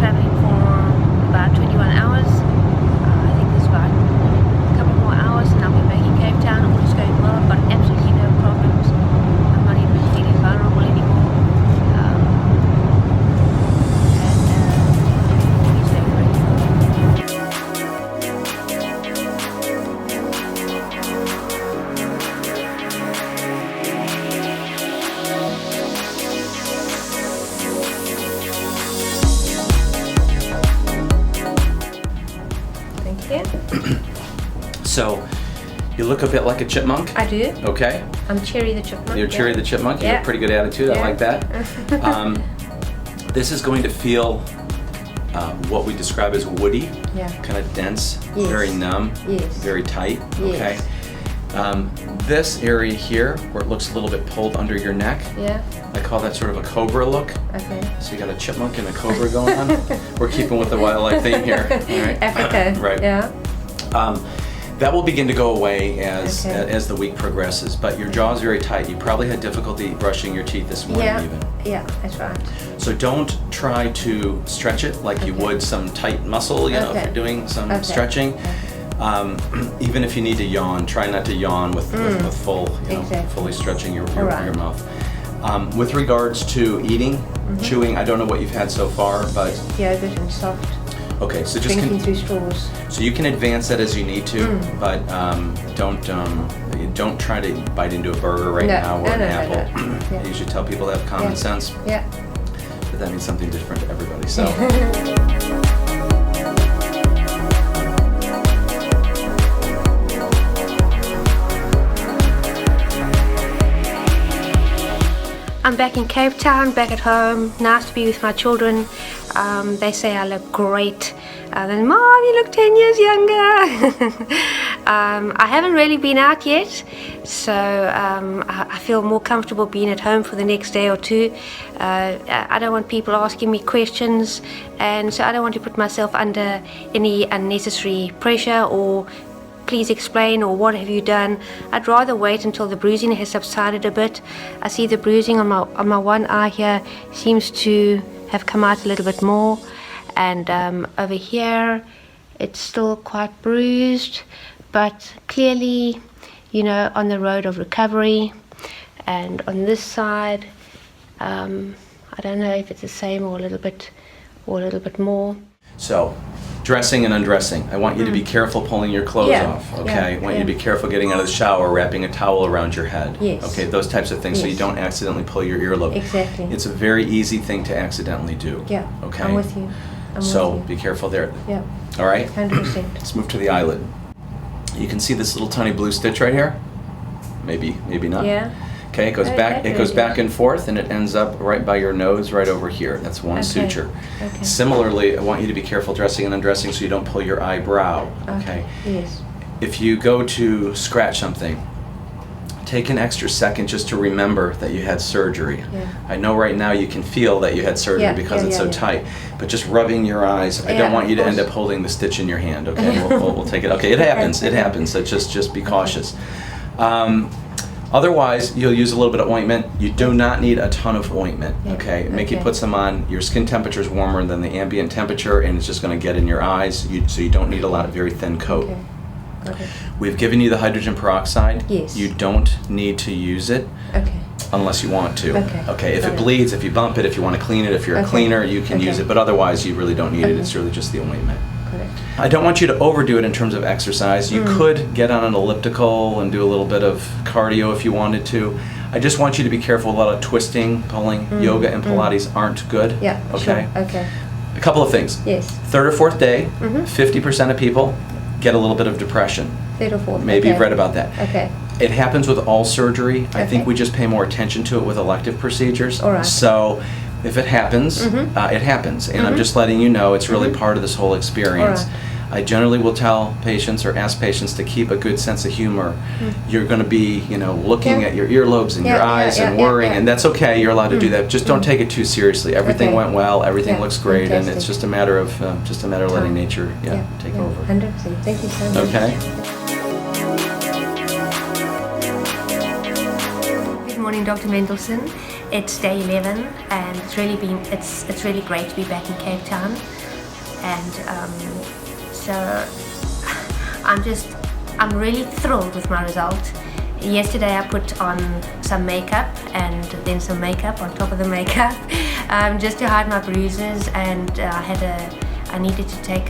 traveling for about 21 hours. I think there's about a couple more hours and I'll be back in Cape Town. All is going well. I've got absolutely no problems. I'm not even feeling vulnerable anymore. So, you look a bit like a chipmunk. I do. Okay. I'm Cherry the chipmunk. You're Cherry the chipmunk. You have a pretty good attitude. I like that. This is going to feel what we describe as woody, kind of dense, very numb, very tight. Okay. This area here, where it looks a little bit pulled under your neck, I call that sort of a cobra look. Okay. So you got a chipmunk and a cobra going on. We're keeping with the wildlife theme here. All right. Africa. Right. Yeah. That will begin to go away as the week progresses, but your jaw is very tight. You probably had difficulty brushing your teeth this morning even. Yeah, that's right. So don't try to stretch it like you would some tight muscle, you know, if you're doing some stretching. Even if you need to yawn, try not to yawn with full, fully stretching your mouth. With regards to eating, chewing, I don't know what you've had so far, but yogurt and soft. Okay, so just drinking through straws. So you can advance that as you need to, but don't try to bite into a burger right now or an apple. I usually tell people to have common sense. Yeah. But that means something different to everybody. So. I'm back in Cape Town, back at home. Nice to be with my children. They say I look great. Then, Mom, you look 10 years younger. I haven't really been out yet, so I feel more comfortable being at home for the next day or two. I don't want people asking me questions, and so I don't want to put myself under any unnecessary pressure or please explain or what have you done. I'd rather wait until the bruising has subsided a bit. I see the bruising on my one eye here seems to have come out a little bit more, and over here it's still quite bruised, but clearly, you know, on the road of recovery. And on this side, I don't know if it's the same or a little bit more. So, dressing and undressing. I want you to be careful pulling your clothes off, okay? I want you to be careful getting out of the shower, wrapping a towel around your head. Okay, those types of things so you don't accidentally pull your earlobe. Exactly. It's a very easy thing to accidentally do. Yeah, okay? I'm with you. So be careful there. Yeah. All right? 100%. Let's move to the eyelid. You can see this little tiny blue stitch right here? Maybe not. Yeah. Okay, it goes back and forth, and it ends up right by your nose, right over here. That's one suture. Okay. Similarly, I want you to be careful dressing and undressing so you don't pull your eyebrow. Okay. Yes. If you go to scratch something, take an extra second just to remember that you had surgery. Yeah. I know right now you can feel that you had surgery because it's so tight, but just rubbing your eyes, I don't want you to end up holding the stitch in your hand. Okay, we'll take it. Okay, it happens. It happens. So just be cautious. Otherwise, you'll use a little bit of ointment. You do not need a ton of ointment, okay? Mickey puts some on. Your skin temperature is warmer than the ambient temperature, and it's just going to get in your eyes, so you don't need a lot of very thin coat. Okay. We've given you the hydrogen peroxide. Yes. You don't need to use it unless you want to. Okay. If it bleeds, if you bump it, if you want to clean it, if you're a cleaner, you can use it, but otherwise you really don't need it. It's really just the ointment. I don't want you to overdo it in terms of exercise. You could get on an elliptical and do a little bit of cardio if you wanted to. I just want you to be careful. A lot of twisting, pulling. Yoga and Pilates aren't good. Yeah. Okay. Sure. Okay. A couple of things. Yes. Third or fourth day, 50% of people get a little bit of depression. Third or fourth. Maybe you've read about that. Okay. It happens with all surgery. I think we just pay more attention to it with elective procedures. All right. So if it happens, it happens. And I'm just letting you know it's really part of this whole experience. I generally will tell patients or ask patients to keep a good sense of humor. You're going to be, looking at your earlobes and your eyes and worrying, and that's okay. You're allowed to do that. Just don't take it too seriously. Everything went well. Everything looks great, and it's just a matter of letting nature take over. 100%. Thank you so much. Okay. Good morning, Dr. Mendelsohn. It's day 11, and it's really great to be back in Cape Town, and so I'm really thrilled with my result. Yesterday I put on some makeup and then some makeup on top of the makeup, just to hide my bruises, and I needed to take